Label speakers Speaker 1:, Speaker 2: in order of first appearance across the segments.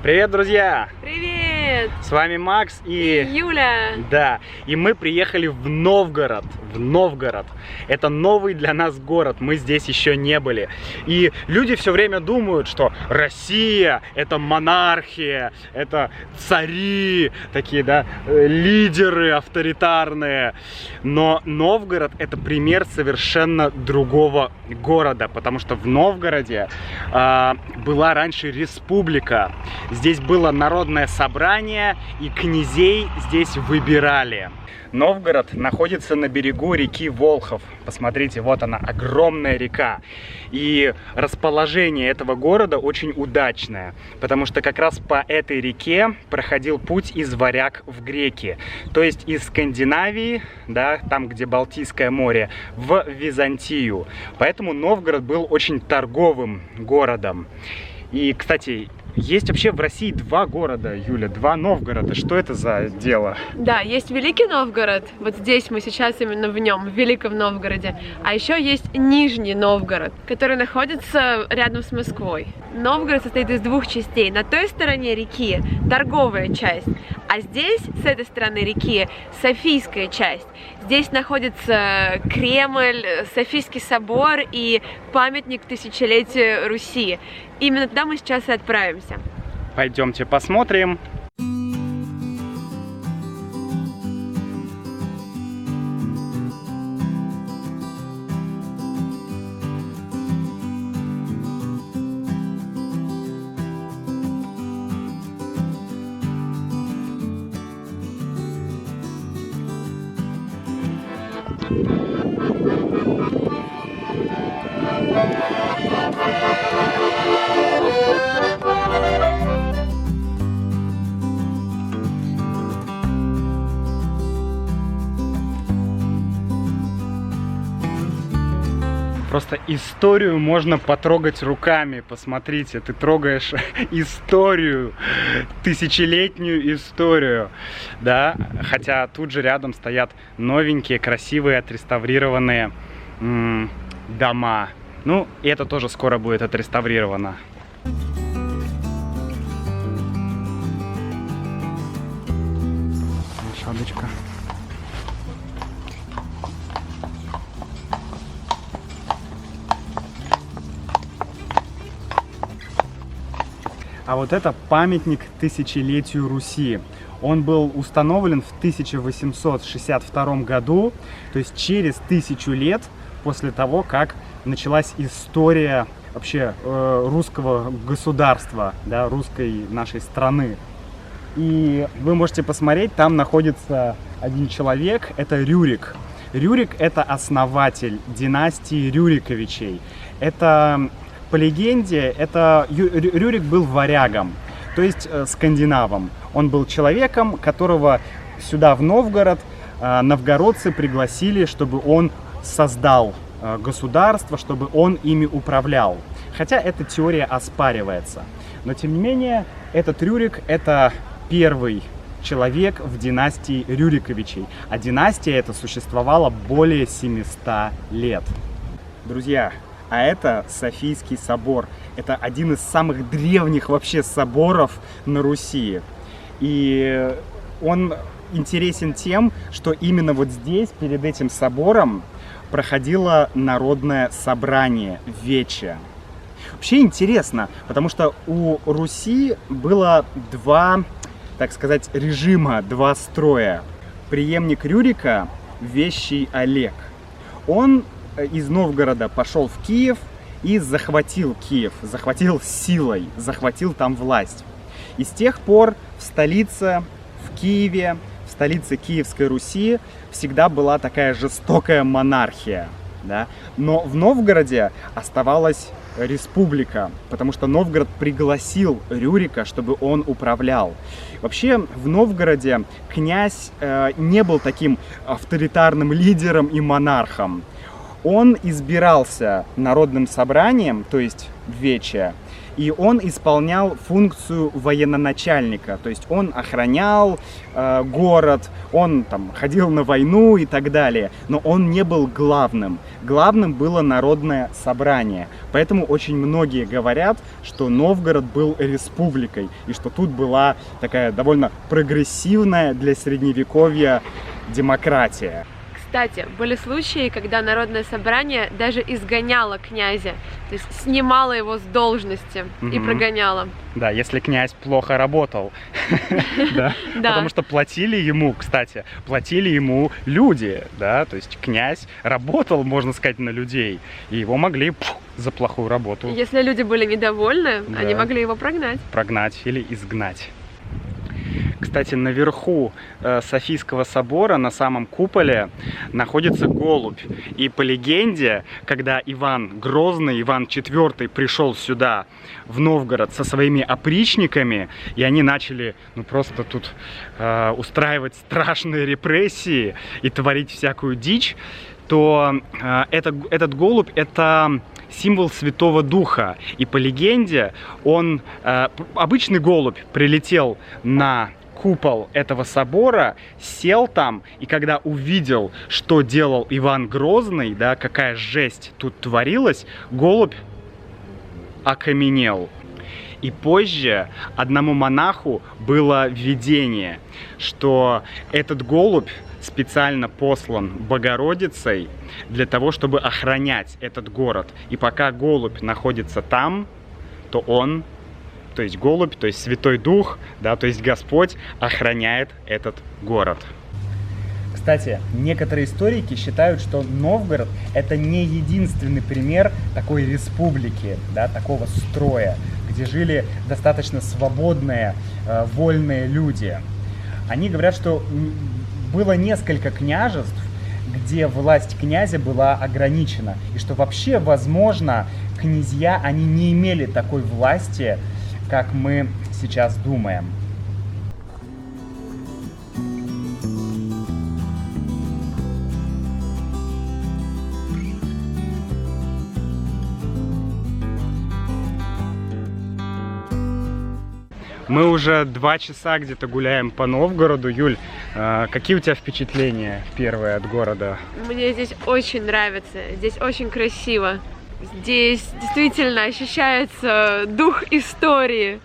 Speaker 1: Привет, друзья!
Speaker 2: Привет!
Speaker 1: С вами Макс и
Speaker 2: Юля.
Speaker 1: Да, и мы приехали в Новгород. Это новый для нас город, мы здесь еще не были. И люди все время думают, что Россия — это монархия, это цари, такие, да, лидеры авторитарные. Но Новгород — это пример совершенно другого города, потому что в Новгороде была раньше республика. Здесь было народное собрание, и князей здесь выбирали. Новгород находится на берегу реки Волхов. Посмотрите, вот она, огромная река. И расположение этого города очень удачное, потому что как раз по этой реке проходил путь из Варяг в Греки. То есть из Скандинавии, да, там, где Балтийское море, в Византию. Поэтому Новгород был очень торговым городом. И, кстати, есть вообще в России два города, Юля, два Новгорода. Что это за дело?
Speaker 2: Да, есть Великий Новгород, вот здесь мы сейчас именно в нем, в Великом Новгороде. А еще есть Нижний Новгород, который находится рядом с Москвой. Новгород состоит из двух частей. На той стороне реки торговая часть, а здесь, с этой стороны реки, Софийская часть. Здесь находится Кремль, Софийский собор и памятник тысячелетия Руси. Именно туда мы сейчас и отправимся.
Speaker 1: Пойдемте посмотрим. Просто историю можно потрогать руками. Посмотрите, ты трогаешь историю, тысячелетнюю историю, да? Хотя тут же рядом стоят новенькие, красивые, отреставрированные дома. Ну, и это тоже скоро будет отреставрировано. Лошадочка. А вот это памятник тысячелетию Руси. Он был установлен в 1862 году, то есть через 1000 лет после того, как началась история вообще русского государства, да, русской нашей страны. И вы можете посмотреть, там находится один человек, это Рюрик. Рюрик — это основатель династии Рюриковичей. Это, по легенде, Рюрик был варягом, то есть скандинавом. Он был человеком, которого сюда, в Новгород, новгородцы пригласили, чтобы он создал государство, чтобы он ими управлял. Хотя эта теория оспаривается. Но, тем не менее, этот Рюрик — это первый человек в династии Рюриковичей. А династия эта существовала более 700 лет. Друзья, а это Софийский собор. Это один из самых древних вообще соборов на Руси. И он интересен тем, что именно вот здесь, перед этим собором, проходило народное собрание, вече. Вообще интересно, потому что у Руси было два, так сказать, режима, два строя. Преемник Рюрика, вещий Олег, он из Новгорода пошел в Киев и захватил Киев, захватил силой, захватил там власть. И с тех пор в столице, в Киеве, в столице Киевской Руси всегда была такая жестокая монархия, да? Но в Новгороде оставалась республика, потому что Новгород пригласил Рюрика, чтобы он управлял. Вообще в Новгороде князь не был таким авторитарным лидером и монархом. Он избирался народным собранием, то есть вече, и он исполнял функцию военачальника, то есть он охранял город, он там ходил на войну и так далее, но он не был главным. Главным было народное собрание, поэтому очень многие говорят, что Новгород был республикой, и что тут была такая довольно прогрессивная для средневековья демократия.
Speaker 2: Кстати, были случаи, когда народное собрание даже изгоняло князя, то есть снимало его с должности и прогоняло.
Speaker 1: Да, если князь плохо работал. Потому что платили ему, кстати, платили ему люди, да, то есть князь работал, можно сказать, на людей, и его могли за плохую работу.
Speaker 2: Если люди были недовольны, они могли его прогнать.
Speaker 1: Прогнать или изгнать. Кстати, наверху Софийского собора, на самом куполе, находится голубь. И по легенде, когда Иван Грозный, Иван IV пришел сюда, в Новгород, со своими опричниками, и они начали, ну, просто тут устраивать страшные репрессии и творить всякую дичь, то этот голубь — это символ Святого Духа. И по легенде он, обычный голубь, прилетел на купол этого собора, сел там, и когда увидел, что делал Иван Грозный, да, какая жесть тут творилась, голубь окаменел. И позже одному монаху было видение, что этот голубь специально послан Богородицей для того, чтобы охранять этот город. И пока голубь находится там, то он, то есть голубь, то есть Святой Дух, да, то есть Господь охраняет этот город. Кстати, некоторые историки считают, что Новгород — это не единственный пример такой республики, да, такого строя, где жили достаточно свободные, вольные люди. Они говорят, что было несколько княжеств, где власть князя была ограничена, и что вообще, возможно, князья, они не имели такой власти, как мы сейчас думаем. Мы уже 2 часа где-то гуляем по Новгороду. Юль, какие у тебя впечатления первые от города?
Speaker 2: Мне здесь очень нравится, здесь очень красиво. Здесь действительно ощущается дух истории.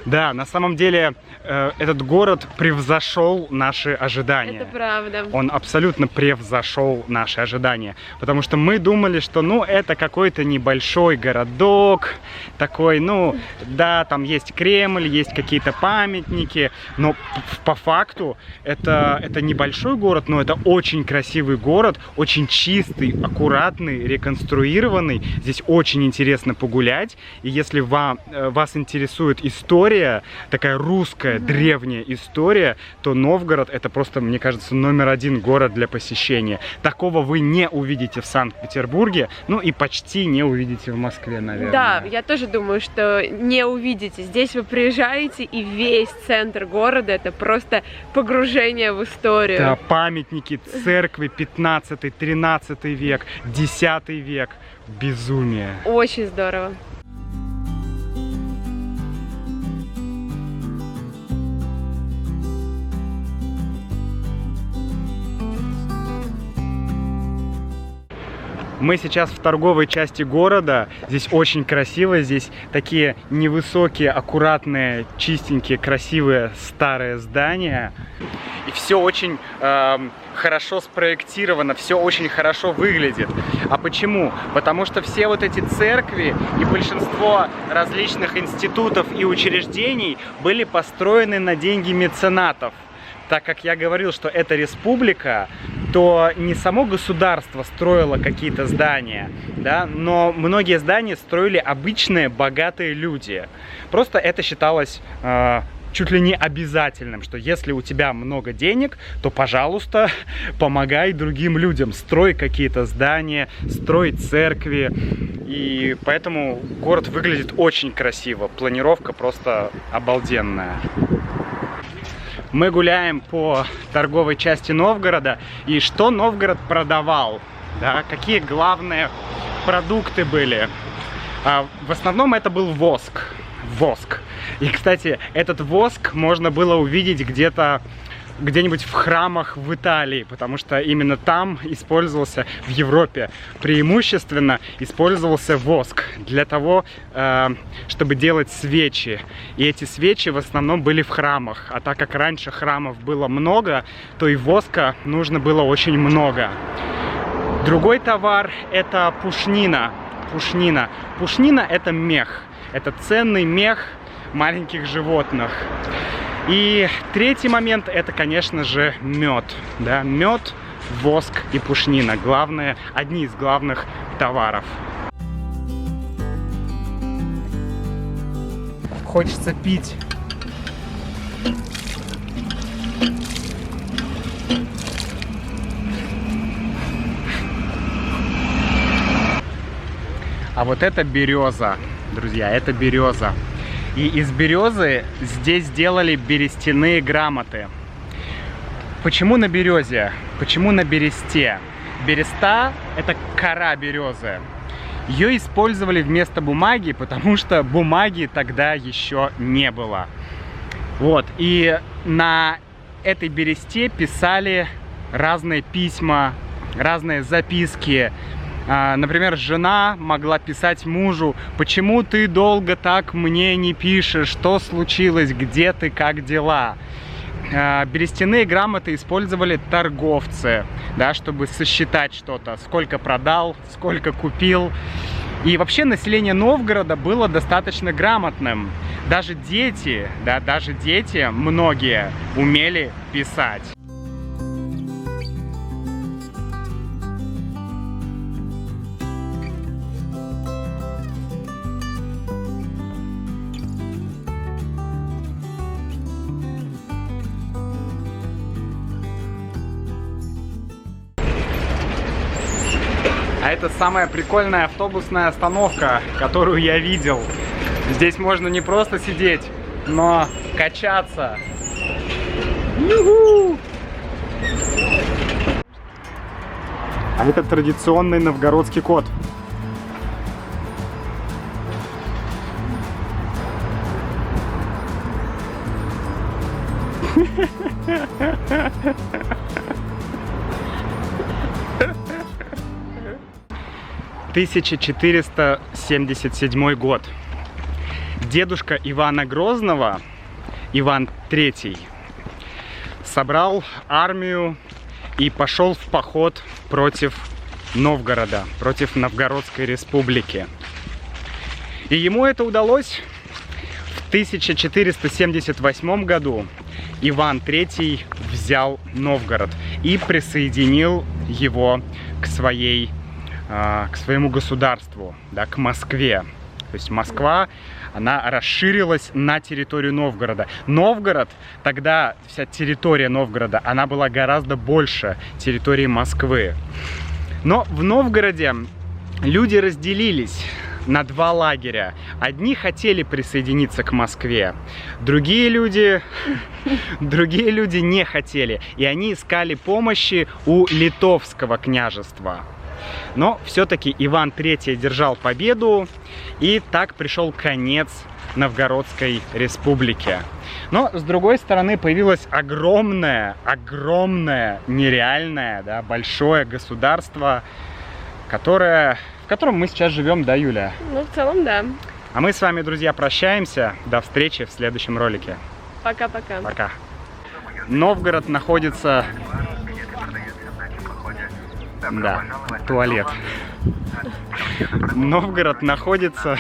Speaker 1: Да, на самом деле этот город превзошел наши ожидания.
Speaker 2: Это правда.
Speaker 1: Он абсолютно превзошел наши ожидания. Потому что мы думали, что, ну, это какой-то небольшой городок, такой, ну, да, там есть Кремль, есть какие-то памятники, но по факту это небольшой город, но это очень красивый город, очень чистый, аккуратный, реконструированный. Здесь очень интересно погулять. И если вас интересует история, такая русская, древняя история, то Новгород — это просто, мне кажется, №1 город для посещения. Такого вы не увидите в Санкт-Петербурге, ну и почти не увидите в Москве, наверное.
Speaker 2: Да, я тоже думаю, что не увидите. Здесь вы приезжаете, и весь центр города — это просто погружение в историю.
Speaker 1: Да, памятники, церкви 15-13 век, 10 век. Безумие.
Speaker 2: Очень здорово.
Speaker 1: Мы сейчас в торговой части города. Здесь очень красиво. Здесь такие невысокие, аккуратные, чистенькие, красивые старые здания. И все очень хорошо спроектировано, все очень хорошо выглядит. А почему? Потому что все вот эти церкви и большинство различных институтов и учреждений были построены на деньги меценатов. Так как я говорил, что это республика, то не само государство строило какие-то здания, да, но многие здания строили обычные богатые люди. Просто это считалось чуть ли не обязательным, что если у тебя много денег, то, пожалуйста, помогай другим людям, строй какие-то здания, строй церкви. И поэтому город выглядит очень красиво, планировка просто обалденная. Мы гуляем по торговой части Новгорода, и что Новгород продавал, да, какие главные продукты были. В основном это был воск. Воск. И, кстати, этот воск можно было увидеть где-нибудь в храмах в Италии, потому что именно там использовался, в Европе преимущественно использовался воск для того, чтобы делать свечи. И эти свечи в основном были в храмах. А так как раньше храмов было много, то и воска нужно было очень много. Другой товар — это пушнина. Пушнина — это мех. Это ценный мех маленьких животных. И третий момент — это, конечно же, мед. Да? Мед, воск и пушнина. Одни из главных товаров. Хочется пить. А вот это береза, друзья, это береза. И из березы здесь делали берестяные грамоты. Почему на березе? Почему на бересте? Береста — это кора березы. Ее использовали вместо бумаги, потому что бумаги тогда еще не было. Вот, и на этой бересте писали разные письма, разные записки. Например, жена могла писать мужу: «Почему ты долго так мне не пишешь? Что случилось? Где ты? Как дела?» Берестяные грамоты использовали торговцы, да, чтобы сосчитать что-то, сколько продал, сколько купил. И вообще население Новгорода было достаточно грамотным. Даже дети, многие умели писать. А это самая прикольная автобусная остановка, которую я видел. Здесь можно не просто сидеть, но качаться. Ю-ху! А это традиционный новгородский кот. — 1477 год. Дедушка Ивана Грозного, Иван III, собрал армию и пошел в поход против Новгорода, против Новгородской республики. И ему это удалось. В 1478 году Иван III взял Новгород и присоединил его к своему государству, да, к Москве. То есть Москва, она расширилась на территорию Новгорода. Новгород, тогда вся территория Новгорода, она была гораздо больше территории Москвы. Но в Новгороде люди разделились на два лагеря. Одни хотели присоединиться к Москве, другие люди не хотели. И они искали помощи у Литовского княжества. Но все-таки Иван III одержал победу, и так пришел конец Новгородской республике. Но, с другой стороны, появилось огромное, нереальное, да, большое государство, в котором мы сейчас живем, да, Юля?
Speaker 2: Ну, в целом, да.
Speaker 1: А мы с вами, друзья, прощаемся. До встречи в следующем ролике.
Speaker 2: Пока-пока.
Speaker 1: Пока. Новгород находится... Да, туалет. Новгород находится